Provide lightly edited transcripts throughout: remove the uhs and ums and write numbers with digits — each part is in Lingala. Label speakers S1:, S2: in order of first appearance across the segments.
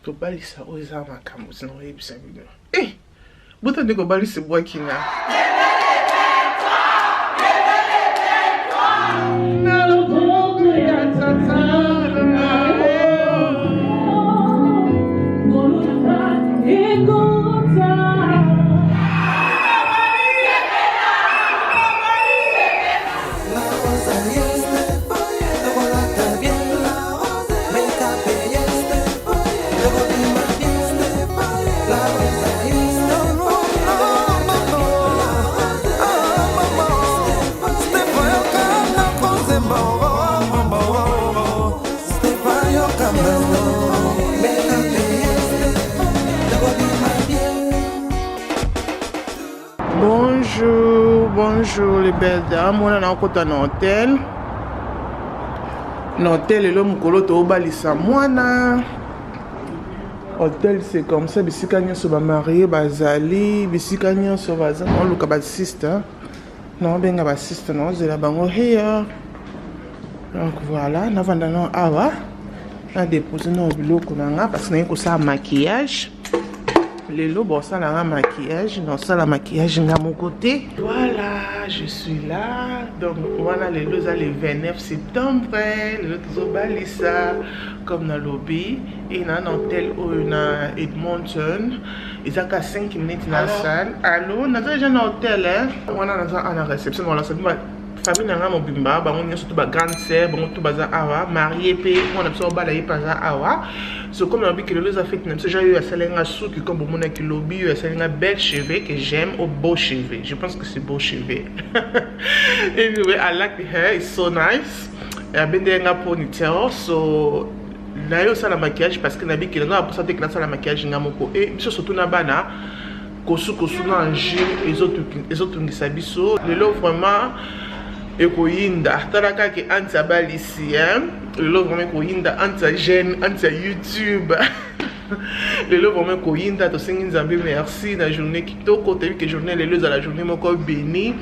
S1: To balisa oza makambo sino yebisa bino. Eh, buta ndeko balisa boy kinga. Bonjour les belles dames, on est en côté d'un hôtel. L'hôtel est l'homme colo to balisa moana. Hôtel c'est comme ça, bisikanya so ba marié bazali, bisikanya so bazali, on luka ba sister. Non benga ba sister non, c'est la bango here. Donc voilà, na vanda non awa. Na déposer non biloko nanga parce que na ko sa maquillage. Les lots, bon, ça, là, maquillage. Non, ça, la maquillage, à mon côté. Voilà, je suis là. Donc, voilà, les lots, le 29 septembre. Les lots, ils ont balayé ça comme dans le lobby. Et dans un hôtel où il y a Edmonton. Ils ont 5 minutes dans la salle. Allô, nous avons déjà un hôtel, hein? On a une réception. Voilà, ça famille nanga mobimba bango nyoso to ba grande sœur bango to baza awa marié pe on a besoin balayer paza awa so comme on dit que les affaires même déjà eu à salenga souki comme bon mona ki lobby à salenga belle cheveux que j'aime au beau cheveux je pense que c'est beau cheveux anyway I like the hair it's so nice et bendenga ponytail so na yo sala maquillage parce que nabi que na pour ça que na sala maquillage ngamoko et surtout na bana kosu na angile les autres ngisabiso le lot vraiment ekoyinda talaka ke anti balisi hein le lot vraiment koyinda anti jeune anti YouTube le lot vraiment koyinda to sengi nzambe merci na journée kitoko te que journée le lot à la journée moko béni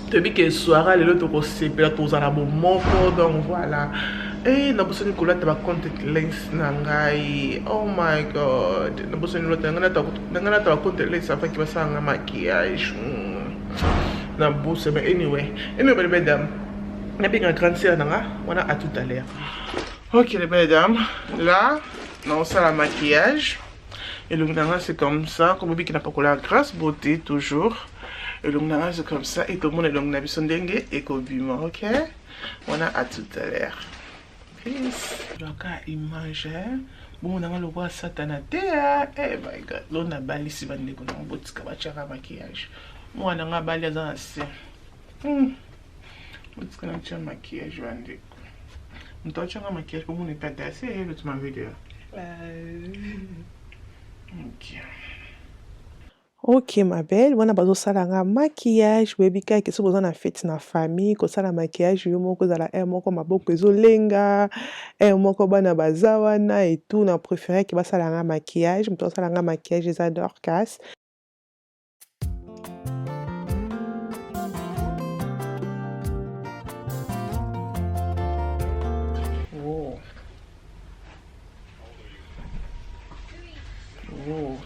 S1: te bi que soirée le lot to ko sepela to za la bon moko donc voilà et na bossoni kola ta ba Contactez na ngai oh my god na bossoni lot ngana ta Contactez ça fait que ça nga maquillage na bourse mais anyway les belles dames on a bien une grande sœur on a à tout à l'heure. Ok les belles dames, là on sait la maquillage et le nana c'est comme ça comme on dit qu'il n'a pas la grâce beauté toujours et le nana c'est comme ça et tout le monde est long na bison dengue et kobima. Ok, on a à tout à l'heure. Peace. Donc à image bon on a le roi satanate eh my god l'on a bali si bande ko na botika ba chaka maquillage moi on a bali za assez botika na chaka maquillage bande on doit chaka maquillage pour mon état assez le tu m'as vidéo ok ma belle wana bazo salanga maquillage webika ke so na fête na famille ko sala maquillage yo moko za la moko maboko ezolenga moko bana bazawana et tout na préféré ke ba salanga maquillage mto salanga maquillage les adore casse. Oh. Oh.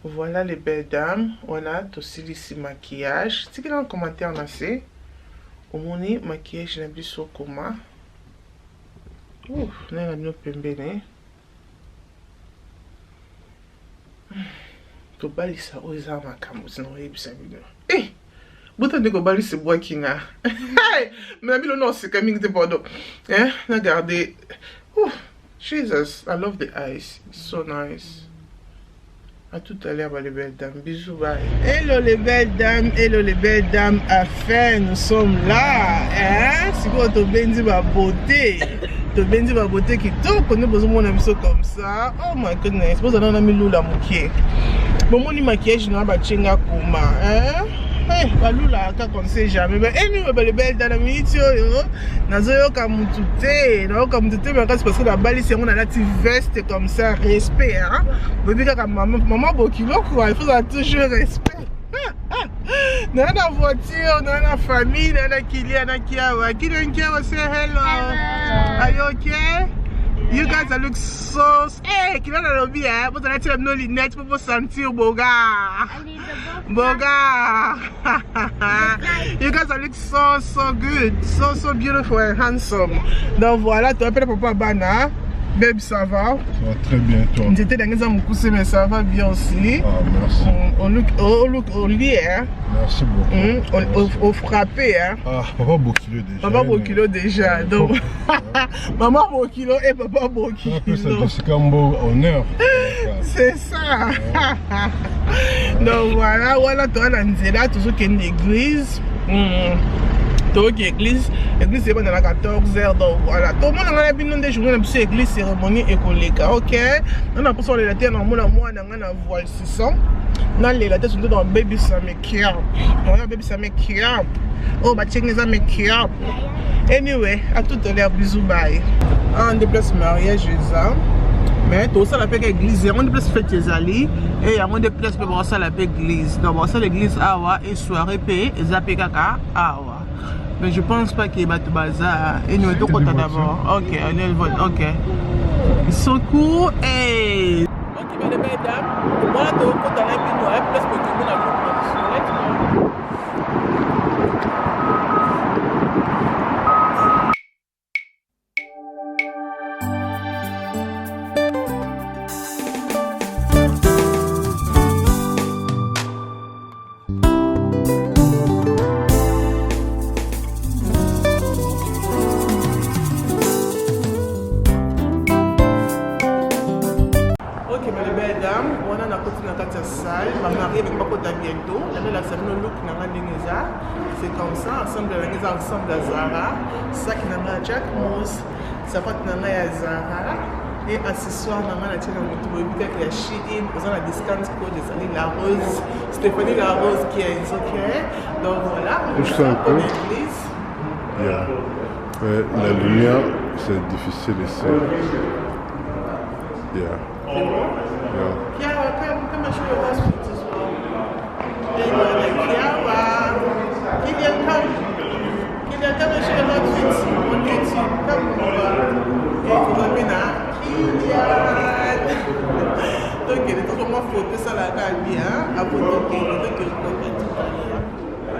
S1: Voilà les belles dames, on a aussi ici maquillage. Si vous avez un commentaire, on a fait. Au moins, maquillage, n'a plus sur comment. Ouf, on a un pembene. To balisa oza makambo sino yebisa bino. Eh, buta ndeko balisa boy kinga. Mais la non c'est coming de Bordeaux. Hein, regardez. Oh, Jesus, I love the eyes. It's so nice. À tout à l'heure, les belles dames. Bisous, bye. Hello, les belles dames. Hello, les belles dames. Enfin, nous sommes là. Hein? Si vous avez bendi ma beauté. Tu bendi ma beauté qui tout connaît besoin de mon comme ça. Oh my goodness. Vous avez mis l'eau la mouquée. Bon, mon maquillage, n'a pas chenga kuma. Hein? Hey, balula on ne sait jamais. Mais anyway, les belles dames, nazoyo kamutute, non kamutute, mais c'est parce que la balle c'est on a la petite veste comme ça, respect, hein. Vous dites que maman bokilo quoi, il faut toujours respect. Dans la voiture, dans la famille, dans la Kylian, Kiawa. Kylian, Kiawa, say hello. Are you okay? You guys are look so. Hey, Kylian, I love you. But I tell them no lunettes, people sentir boga. Boga. You guys are look so good, so beautiful and handsome. Donc voilà, tu appelles Papa Bana. Babe, ça va?
S2: Ça va très bien, toi.
S1: J'étais dans les hommes coussés, mais ça va bien aussi.
S2: Ah, merci.
S1: On look au lit, hein?
S2: Merci beaucoup.
S1: Au frappé, hein?
S2: Ah, papa beau kilo déjà.
S1: Papa beau kilo déjà. Donc, maman beau kilo et papa beau kilo.
S2: C'est un beau honneur.
S1: C'est ça. Donc voilà, toi, là, toujours qu'il y a une église. Donc l'église c'est pas dans la 14h, donc voilà. Tout le monde a bien des journées de l'église cérémonie et collègue. Ok. On a pour les latés dans moi on a voile 600. Dans les latés sont dans baby ça make up. On a baby ça make up. Oh bah check les make up. Anyway, à tout à l'heure, bisous bye. On déplace mariage ça. Mais tout ça la paix église, on déplace fête les alliés et on déplace pour ça la paix église. Donc ça l'église awa et soirée paix et ça paix kaka awa. Mais je pense pas qu'il y ait de bazar. Et nous, tout content d'abord. Ok, allez le vote. Ok. Ils sont cool. Hey. Ok, mais les mesdames, voilà, tout content avec nous. Plus que tout le monde a le production. Ma mariée avec papa bientôt. C'est comme ça, ensemble à Zara. Ça qui n'a pas Jack Mousse, ça va à Zara. Et accessoires, maman a tiré un peu avec la SHEIN, faisant la discount code de la rose, Stéphanie la rose qui est ok. Donc voilà,
S2: touche un peu.
S1: L'église.
S2: Yeah. La lumière, c'est difficile ici. Yeah.
S1: C'est bon?
S2: Yeah.
S1: Kiawa, come and show your husband as well. Kiawa, Kylian, come. Kylian, come and show your husband on YouTube. Come over. Okay, Kylian. Donc, il est vraiment photo, ça la regarde bien.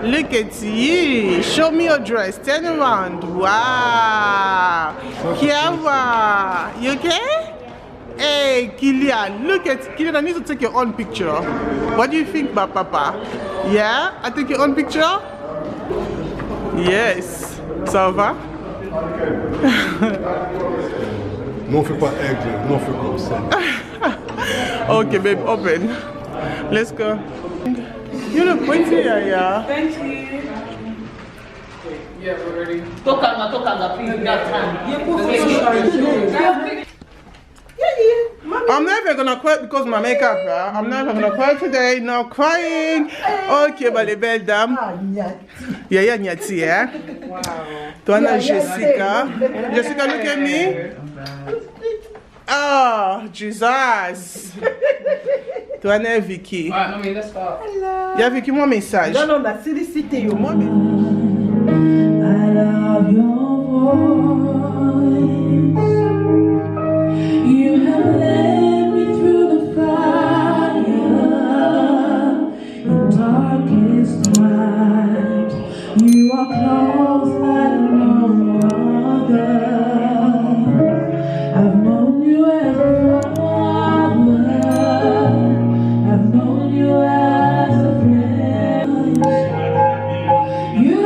S1: Look at you. Show me your dress. Turn around. Wow. Kiawa, you okay? Hey, Kylian, look at Kylian. I need to take your own picture. What do you think, Papa? Yeah, I take your own picture. Yes. Ça va?
S2: Non, on fait pas aigle, non, on fait comme ça.
S1: Okay, babe, open. Let's go. You look pretty, yeah.
S3: Thank you. Yeah, we're ready. Toka, please. We have time.
S1: I'm never gonna cry because of my makeup. I'm never gonna cry today. No crying. Okay, but les belles dames. Yeah, Nyati, eh?
S3: Wow.
S1: Toi, Jessica. Jessica, look at me. Oh, Jesus. Toi, Vicky.
S3: Alright, mommy, let's start.
S1: Y'a Vicky, mon message.
S4: Non, la félicité, yo.
S1: Moi,
S5: I love your voice. You have led me through the fire in darkest times. You are close like no other. I've known you as a father. I've known you as a friend. You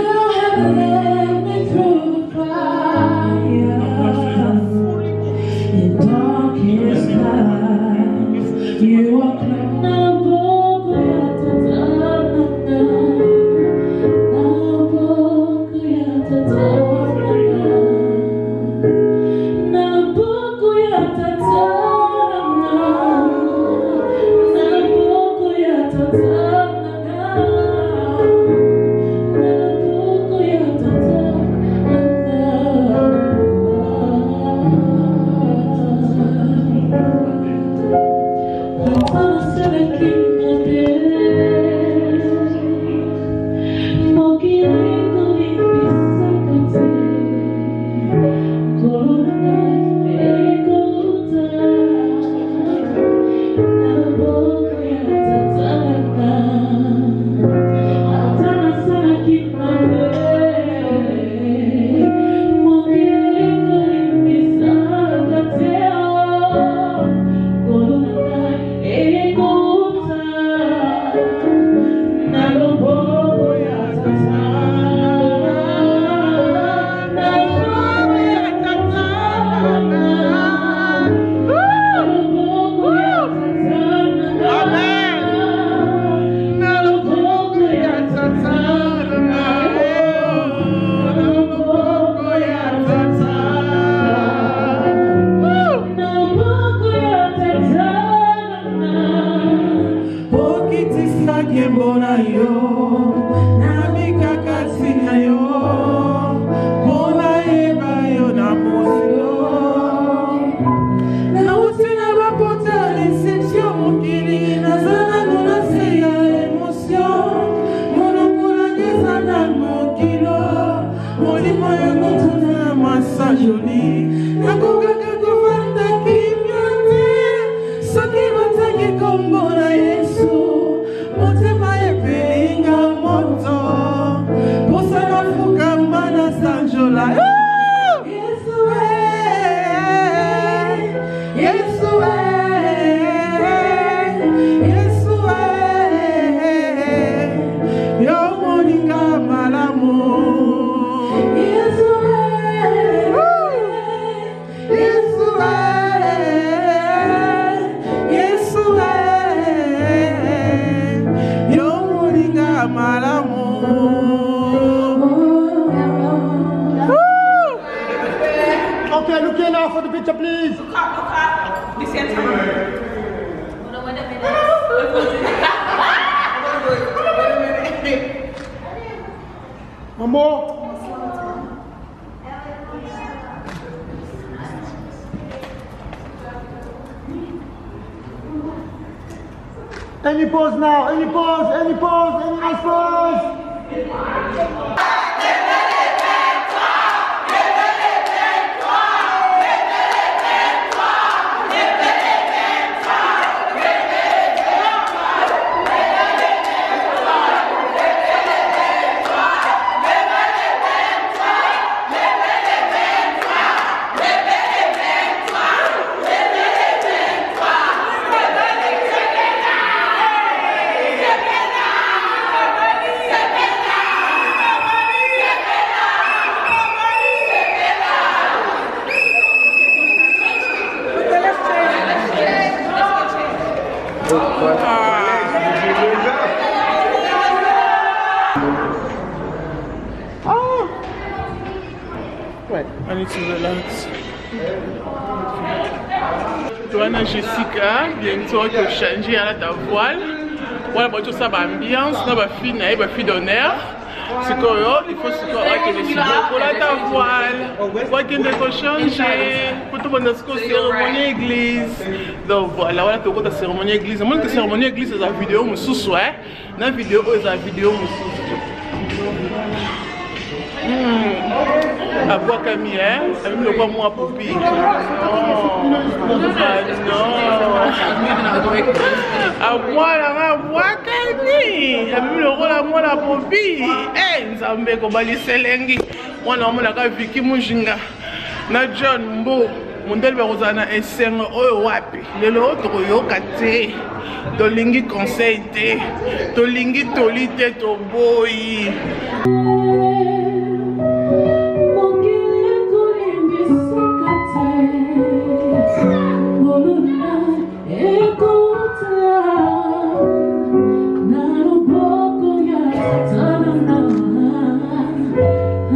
S1: molimo yokotuna masa joli nakokaka kovanda kimia te soki bataki kombo na Yesu motema epelinga moto posana fukamba na sanjola
S4: Okay, look here now for the picture, please.
S3: Look up. This end. Hold on, wait a minute.
S4: One more. Any pose now, any pose, any pose, any nice pose.
S1: I need to relax. Joanna Jessica, bientôt que changer à la voile. Voilà, bon, tout ça, ambiance, ma fille, ma fille d'honneur. C'est quoi, il faut se faire que les filles pour la voile. Quoi qu'il ne faut changer. Pour tout le monde, c'est cérémonie église. Donc voilà, voilà, tout le monde, cérémonie église. Moi, que cérémonie église, c'est la vidéo, mon sous-souhait. La vidéo, c'est la vidéo, mon sous-souhait. À bois Camille, elle me voit moi poupée. Non, à moi la bois Camille, elle me le rôle à moi la poupée. Eh, nous avons fait comme les Selengi. Moi, on a vu Vicky Mujinga, na John Mbo, mon delbe Rosana et Sengo Wapi. Le l'autre yokate, tolingi conseil te, tolingi tolite to boy.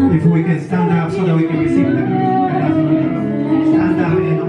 S6: If we can stand up so that we can receive them. Stand up and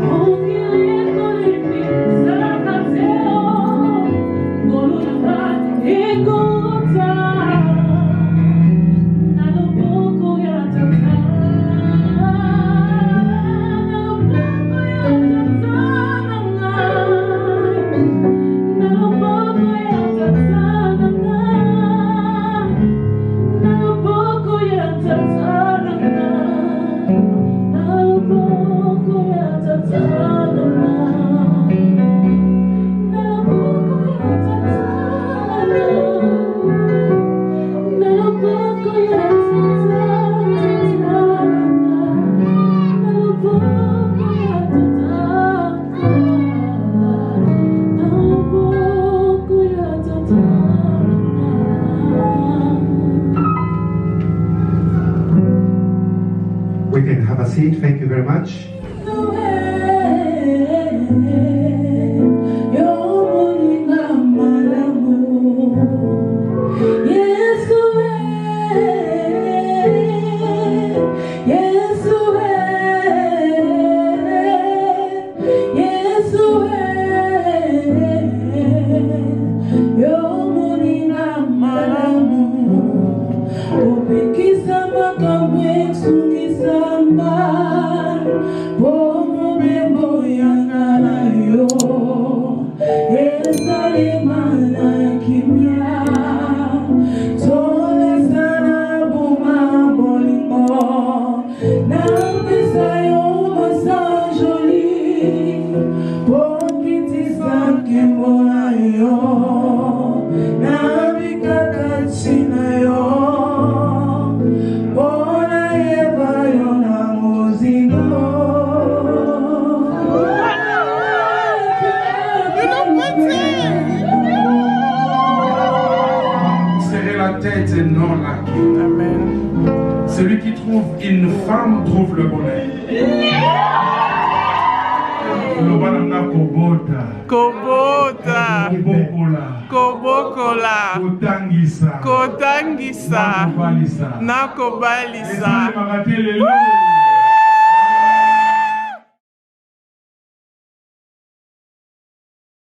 S6: we can have a seat. Thank you very much.
S5: Don't
S7: une femme trouve le bonnet.
S1: Kobota. Kobokola. Kotangisa. Nakobalisa.